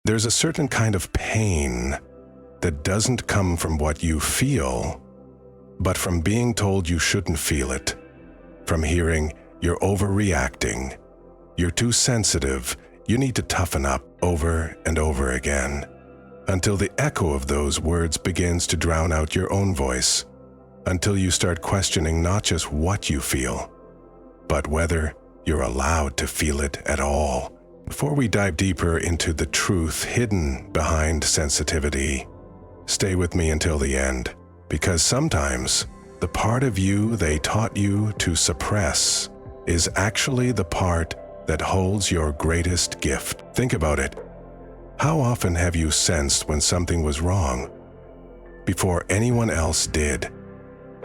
There's a certain kind of pain that doesn't come from what you feel, but from being told you shouldn't feel it, from hearing you're overreacting, you're too sensitive, you need to toughen up over and over again, until the echo of those words begins to drown out your own voice, until you start questioning not just what you feel, but whether you're allowed to feel it at all. Before we dive deeper into the truth hidden behind sensitivity, stay with me until the end, because sometimes the part of you they taught you to suppress is actually the part that holds your greatest gift. Think about it. How often have you sensed when something was wrong before anyone else did?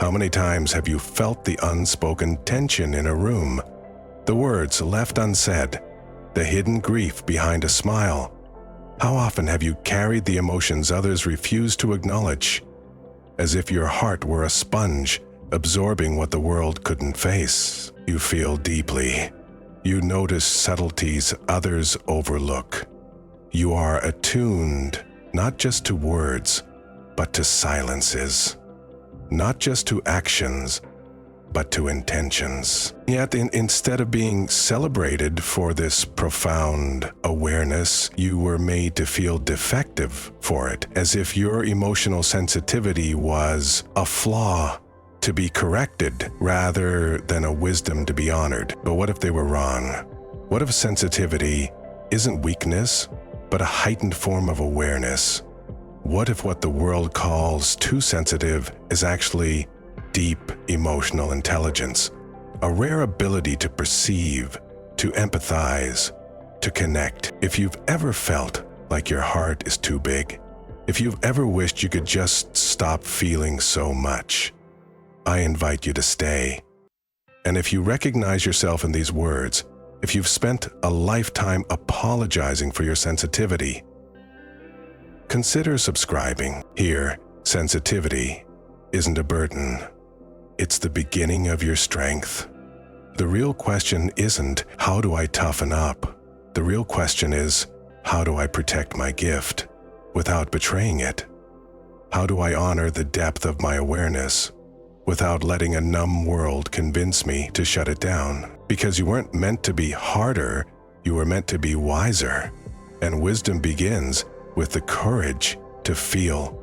How many times have you felt the unspoken tension in a room, the words left unsaid, the hidden grief behind a smile? How often have you carried the emotions others refuse to acknowledge, as if your heart were a sponge absorbing what the world couldn't face? You feel deeply. You notice subtleties others overlook. You are attuned not just to words, but to silences. Not just to actions, but to intentions. Yet instead of being celebrated for this profound awareness, you were made to feel defective for it, as if your emotional sensitivity was a flaw to be corrected rather than a wisdom to be honored. But what if they were wrong? What if sensitivity isn't weakness, but a heightened form of awareness? What if what the world calls too sensitive is actually deep emotional intelligence, a rare ability to perceive, to empathize, to connect? If you've ever felt like your heart is too big, if you've ever wished you could just stop feeling so much, I invite you to stay. And if you recognize yourself in these words, if you've spent a lifetime apologizing for your sensitivity, consider subscribing. Here, sensitivity isn't a burden. It's the beginning of your strength. The real question isn't, how do I toughen up? The real question is, how do I protect my gift without betraying it? How do I honor the depth of my awareness without letting a numb world convince me to shut it down? Because you weren't meant to be harder, you were meant to be wiser. And wisdom begins with the courage to feel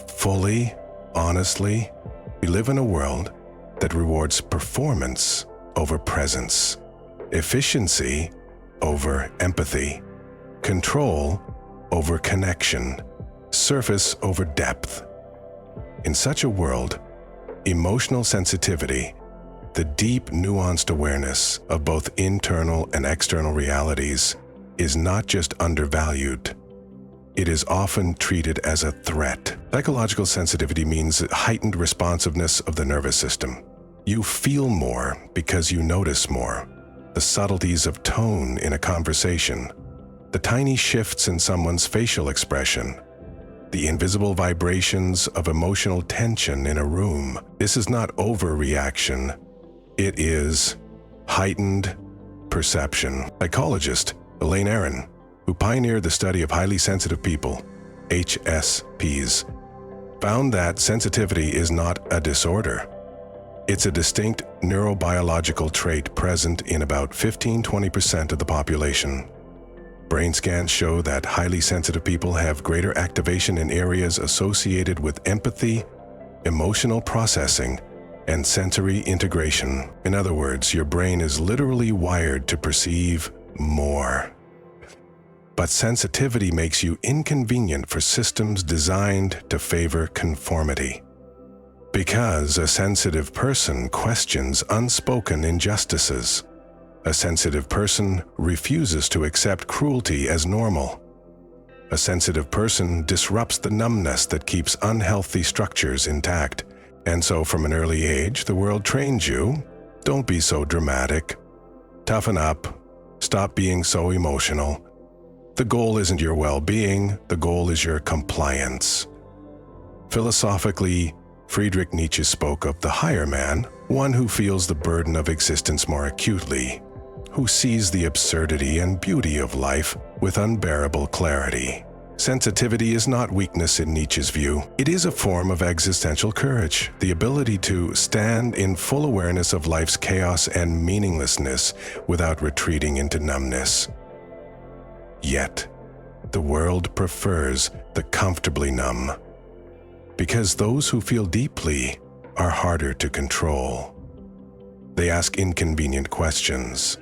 fully, honestly. We live in a world that rewards performance over presence, efficiency over empathy, control over connection, surface over depth. In such a world, emotional sensitivity, the deep, nuanced awareness of both internal and external realities, is not just undervalued. It is often treated as a threat. Psychological sensitivity means heightened responsiveness of the nervous system. You feel more because you notice more. The subtleties of tone in a conversation, the tiny shifts in someone's facial expression, the invisible vibrations of emotional tension in a room. This is not overreaction. It is heightened perception. Psychologist Elaine Aron, who pioneered the study of highly sensitive people, HSPs, found that sensitivity is not a disorder. It's a distinct neurobiological trait present in about 15–20% of the population. Brain scans show that highly sensitive people have greater activation in areas associated with empathy, emotional processing, and sensory integration. In other words, your brain is literally wired to perceive more. But sensitivity makes you inconvenient for systems designed to favor conformity. Because a sensitive person questions unspoken injustices. A sensitive person refuses to accept cruelty as normal. A sensitive person disrupts the numbness that keeps unhealthy structures intact. And so from an early age, the world trains you, don't be so dramatic. Toughen up. Stop being so emotional. The goal isn't your well-being, the goal is your compliance. Philosophically, Friedrich Nietzsche spoke of the higher man, one who feels the burden of existence more acutely, who sees the absurdity and beauty of life with unbearable clarity. Sensitivity is not weakness in Nietzsche's view. It is a form of existential courage, the ability to stand in full awareness of life's chaos and meaninglessness without retreating into numbness. Yet, the world prefers the comfortably numb, because those who feel deeply are harder to control. They ask inconvenient questions.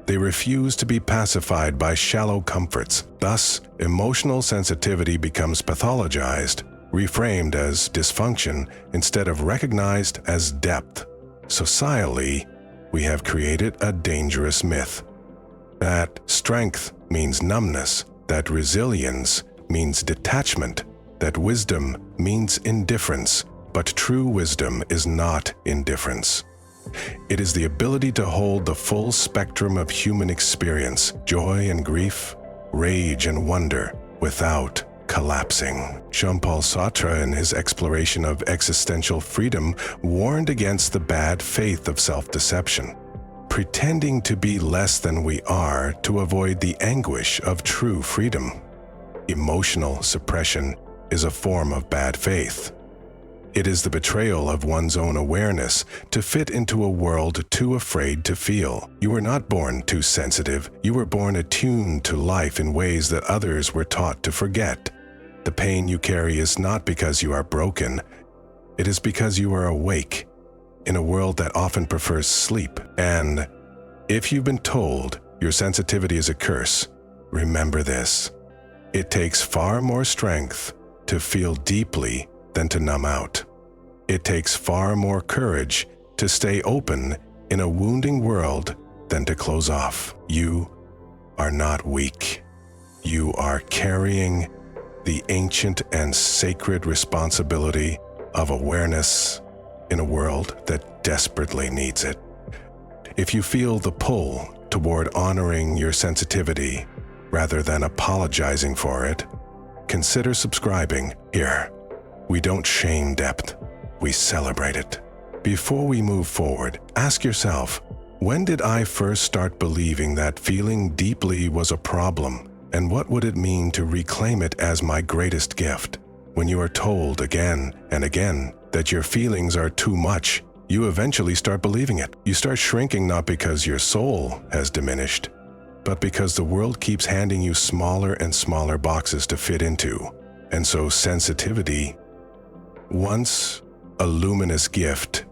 They refuse to be pacified by shallow comforts. Thus, emotional sensitivity becomes pathologized, reframed as dysfunction instead of recognized as depth. Socially, we have created a dangerous myth that strength means numbness, that resilience means detachment, that wisdom means indifference. But true wisdom is not indifference. It is the ability to hold the full spectrum of human experience, joy and grief, rage and wonder, without collapsing. Jean-Paul Sartre, in his exploration of existential freedom, warned against the bad faith of self-deception, pretending to be less than we are to avoid the anguish of true freedom. Emotional suppression is a form of bad faith. It is the betrayal of one's own awareness to fit into a world too afraid to feel. You were not born too sensitive. You were born attuned to life in ways that others were taught to forget. The pain you carry is not because you are broken. It is because you are awake in a world that often prefers sleep. And if you've been told your sensitivity is a curse, remember this. It takes far more strength to feel deeply than to numb out. It takes far more courage to stay open in a wounding world than to close off. You are not weak. You are carrying the ancient and sacred responsibility of awareness in a world that desperately needs it. If you feel the pull toward honoring your sensitivity rather than apologizing for it, consider subscribing here. We don't shame depth, we celebrate it. Before we move forward, ask yourself, when did I first start believing that feeling deeply was a problem, and what would it mean to reclaim it as my greatest gift? When you are told again and again that your feelings are too much, you eventually start believing it. You start shrinking not because your soul has diminished, but because the world keeps handing you smaller and smaller boxes to fit into. And so sensitivity, once a luminous gift,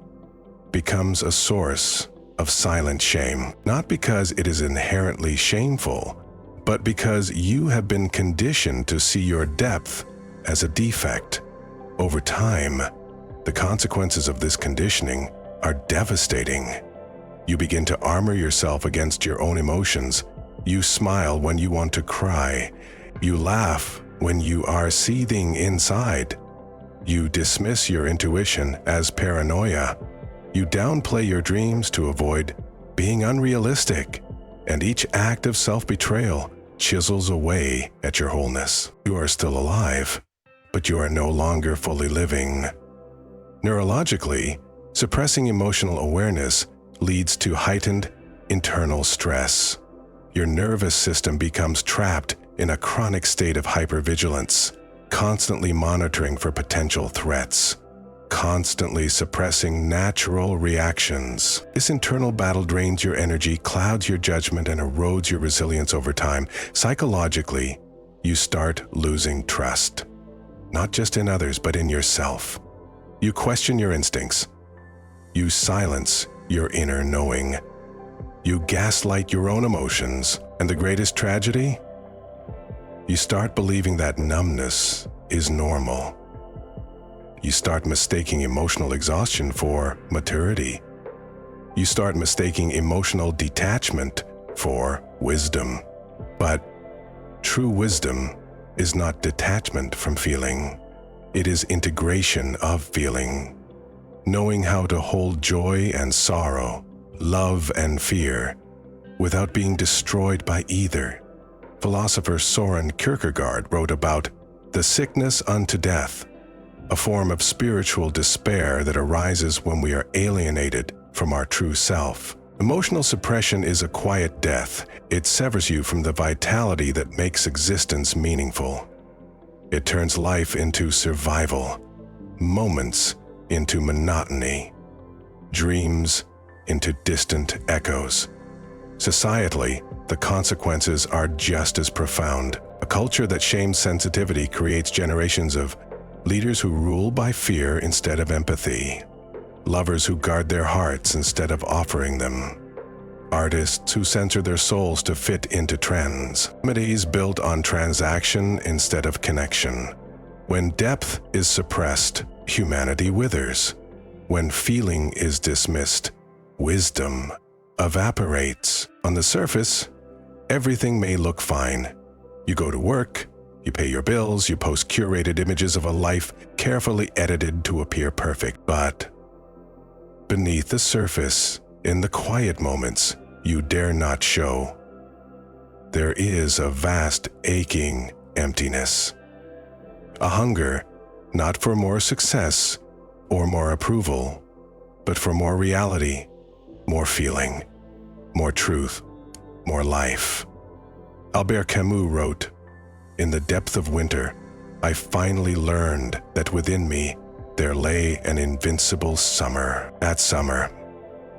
becomes a source of silent shame, not because it is inherently shameful, but because you have been conditioned to see your depth as a defect. Over time, the consequences of this conditioning are devastating. You begin to armor yourself against your own emotions. You smile when you want to cry. You laugh when you are seething inside. You dismiss your intuition as paranoia. You downplay your dreams to avoid being unrealistic. And each act of self-betrayal chisels away at your wholeness. You are still alive, but you are no longer fully living. Neurologically, suppressing emotional awareness leads to heightened internal stress. Your nervous system becomes trapped in a chronic state of hypervigilance, constantly monitoring for potential threats, constantly suppressing natural reactions. This internal battle drains your energy, clouds your judgment, and erodes your resilience over time. Psychologically, you start losing trust, not just in others, but in yourself. You question your instincts. You silence your inner knowing. You gaslight your own emotions. And the greatest tragedy? You start believing that numbness is normal. You start mistaking emotional exhaustion for maturity. You start mistaking emotional detachment for wisdom. But true wisdom is not detachment from feeling. It is integration of feeling. Knowing how to hold joy and sorrow, love and fear, without being destroyed by either. Philosopher Soren Kierkegaard wrote about the sickness unto death, a form of spiritual despair that arises when we are alienated from our true self. Emotional suppression is a quiet death. It severs you from the vitality that makes existence meaningful. It turns life into survival, moments into monotony, dreams into distant echoes. Societally, the consequences are just as profound. A culture that shames sensitivity creates generations of leaders who rule by fear instead of empathy, lovers who guard their hearts instead of offering them, artists who censor their souls to fit into trends, communities built on transaction instead of connection. When depth is suppressed, humanity withers. When feeling is dismissed, wisdom evaporates. On the surface, everything may look fine. You go to work, you pay your bills, you post curated images of a life carefully edited to appear perfect. But beneath the surface, in the quiet moments you dare not show, there is a vast aching emptiness. A hunger, not for more success or more approval, but for more reality, more feeling, more truth, more life. Albert Camus wrote, "In the depth of winter, I finally learned that within me there lay an invincible summer." That summer,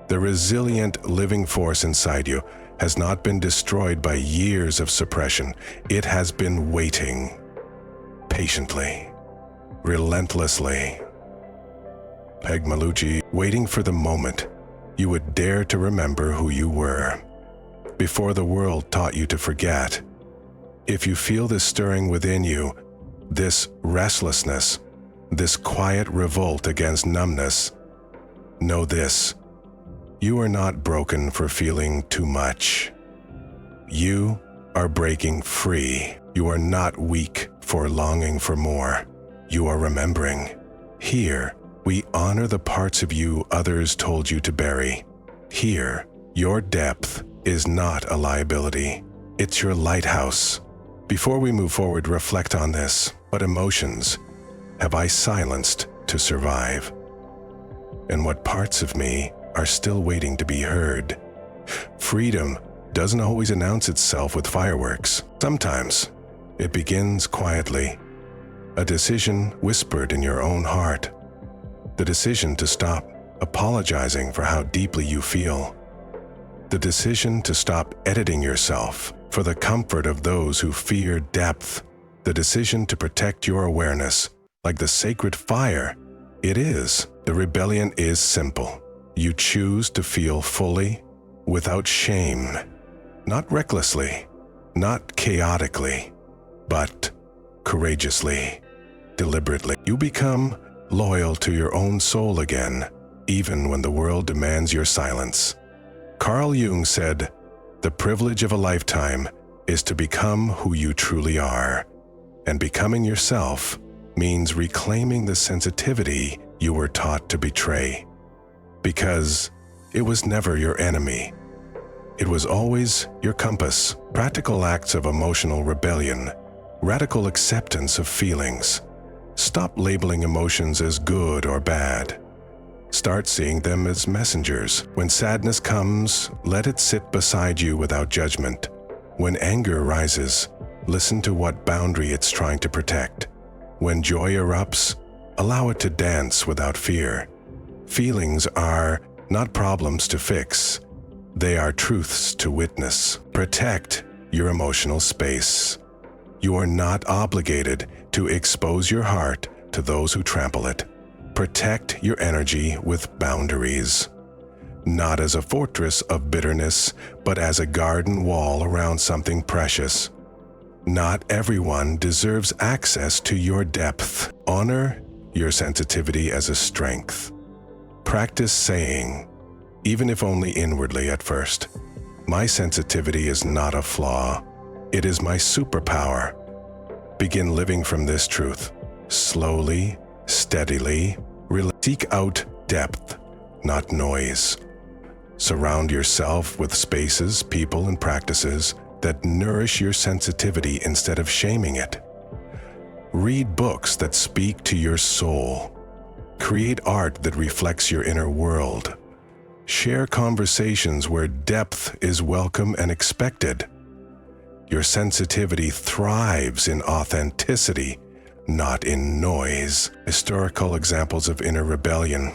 the resilient living force inside you has not been destroyed by years of suppression. It has been waiting, patiently, relentlessly. Peg Malucci, waiting for the moment you would dare to remember who you were, before the world taught you to forget. If you feel this stirring within you, this restlessness, this quiet revolt against numbness, know this: you are not broken for feeling too much. You are breaking free. You are not weak for longing for more. You are remembering. Here, we honor the parts of you others told you to bury. Here, your depth is not a liability. It's your lighthouse. Before we move forward, reflect on this. What emotions have I silenced to survive? And what parts of me are still waiting to be heard? Freedom doesn't always announce itself with fireworks. Sometimes it begins quietly. A decision whispered in your own heart. The decision to stop apologizing for how deeply you feel. The decision to stop editing yourself for the comfort of those who fear depth. The decision to protect your awareness like the sacred fire it is. The rebellion is simple. You choose to feel fully, without shame, not recklessly, not chaotically, but courageously, deliberately. You become loyal to your own soul again, even when the world demands your silence. Carl Jung said, "The privilege of a lifetime is to become who you truly are." And becoming yourself means reclaiming the sensitivity you were taught to betray. Because it was never your enemy. It was always your compass. Practical acts of emotional rebellion, radical acceptance of feelings. Stop labeling emotions as good or bad. Start seeing them as messengers. When sadness comes, let it sit beside you without judgment. When anger rises, listen to what boundary it's trying to protect. When joy erupts, allow it to dance without fear. Feelings are not problems to fix. They are truths to witness. Protect your emotional space. You are not obligated to expose your heart to those who trample it. Protect your energy with boundaries. Not as a fortress of bitterness, but as a garden wall around something precious. Not everyone deserves access to your depth. Honor your sensitivity as a strength. Practice saying, even if only inwardly at first, "My sensitivity is not a flaw. It is my superpower." Begin living from this truth. Slowly, steadily, seek out depth, not noise. Surround yourself with spaces, people, and practices that nourish your sensitivity instead of shaming it. Read books that speak to your soul. Create art that reflects your inner world. Share conversations where depth is welcome and expected. Your sensitivity thrives in authenticity, not in noise. Historical examples of inner rebellion.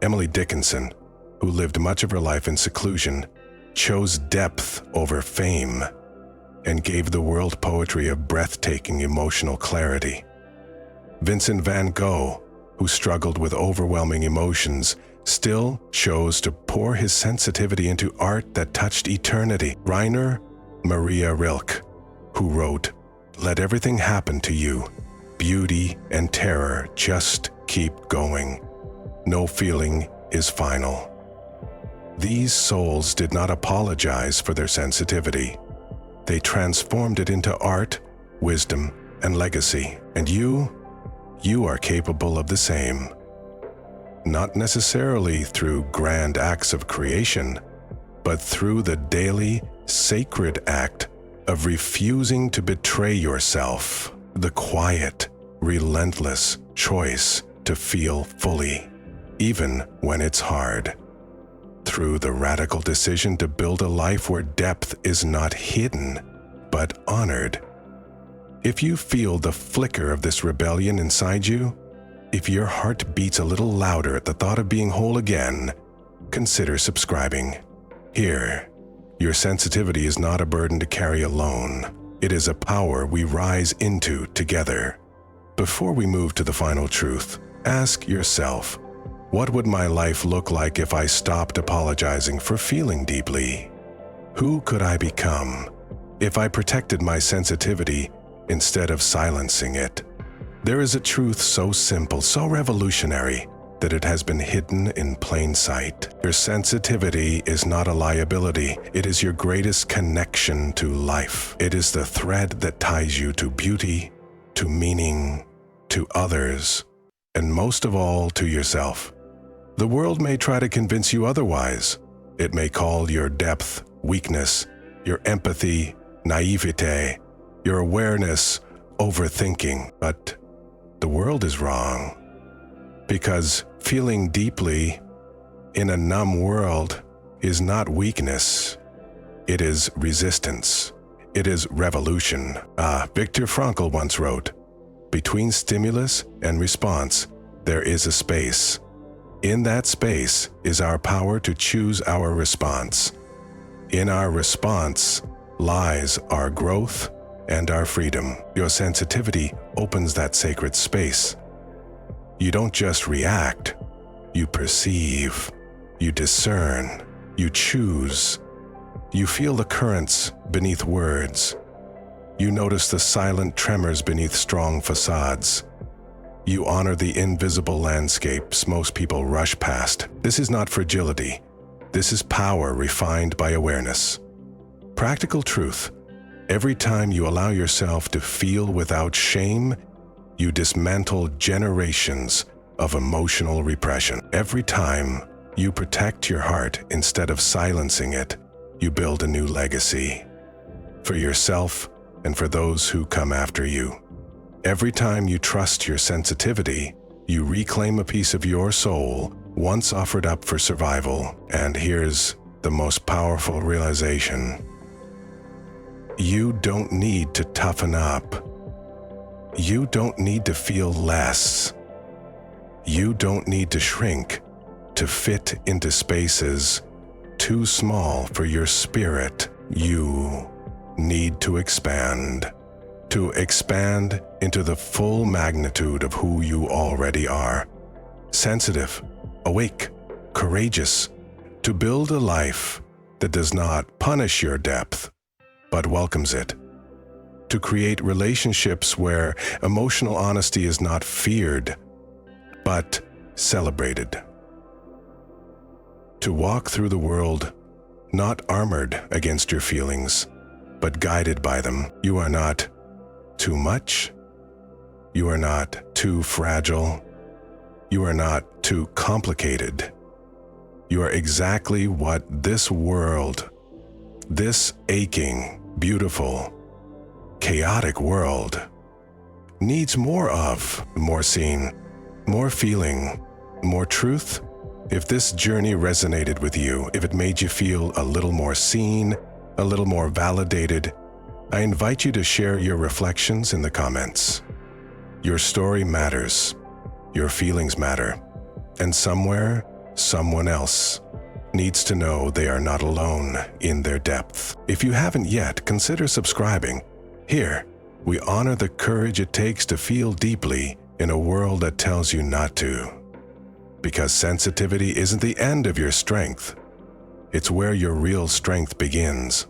Emily Dickinson, who lived much of her life in seclusion, chose depth over fame and gave the world poetry of breathtaking emotional clarity. Vincent van Gogh, who struggled with overwhelming emotions, still chose to pour his sensitivity into art that touched eternity. Rainer Maria Rilke, who wrote, "Let everything happen to you. Beauty and terror just keep going. No feeling is final." These souls did not apologize for their sensitivity. They transformed it into art, wisdom, and legacy. And you are capable of the same. Not necessarily through grand acts of creation, but through the daily, sacred act of refusing to betray yourself, the quiet, relentless choice to feel fully, even when it's hard. Through the radical decision to build a life where depth is not hidden, but honored. If you feel the flicker of this rebellion inside you, if your heart beats a little louder at the thought of being whole again, consider subscribing. Here, your sensitivity is not a burden to carry alone. It is a power we rise into together. Before we move to the final truth, ask yourself, what would my life look like if I stopped apologizing for feeling deeply? Who could I become if I protected my sensitivity instead of silencing it? There is a truth so simple, so revolutionary, that it has been hidden in plain sight. Your sensitivity is not a liability. It is your greatest connection to life. It is the thread that ties you to beauty, to meaning, to others, and most of all, to yourself. The world may try to convince you otherwise. It may call your depth weakness, your empathy naivete, your awareness overthinking, but the world is wrong. Because feeling deeply in a numb world is not weakness. It is resistance. It is revolution. Viktor Frankl once wrote, "Between stimulus and response, there is a space. In that space is our power to choose our response. In our response lies our growth and our freedom." Your sensitivity opens that sacred space. You don't just react, you perceive, you discern, you choose. You feel the currents beneath words. You notice the silent tremors beneath strong facades. You honor the invisible landscapes most people rush past. This is not fragility. This is power refined by awareness. Practical truth. Every time you allow yourself to feel without shame, you dismantle generations of emotional repression. Every time you protect your heart instead of silencing it, you build a new legacy for yourself and for those who come after you. Every time you trust your sensitivity, you reclaim a piece of your soul once offered up for survival. And here's the most powerful realization. You don't need to toughen up. You don't need to feel less. You don't need to shrink to fit into spaces too small for your spirit. You need to expand into the full magnitude of who you already are. Sensitive, awake, courageous, to build a life that does not punish your depth, but welcomes it. To create relationships where emotional honesty is not feared, but celebrated. To walk through the world not armored against your feelings, but guided by them. You are not too much. You are not too fragile. You are not too complicated. You are exactly what this world, this aching, beautiful, chaotic world, needs more of. More seen, more feeling, more truth, If this journey resonated with you, if it made you feel a little more seen, a little more validated, I invite you to share your reflections in the comments. Your story matters, your feelings matter, and somewhere, someone else needs to know they are not alone in their depth. If you haven't yet, consider subscribing. Here, we honor the courage it takes to feel deeply in a world that tells you not to. Because sensitivity isn't the end of your strength. It's where your real strength begins.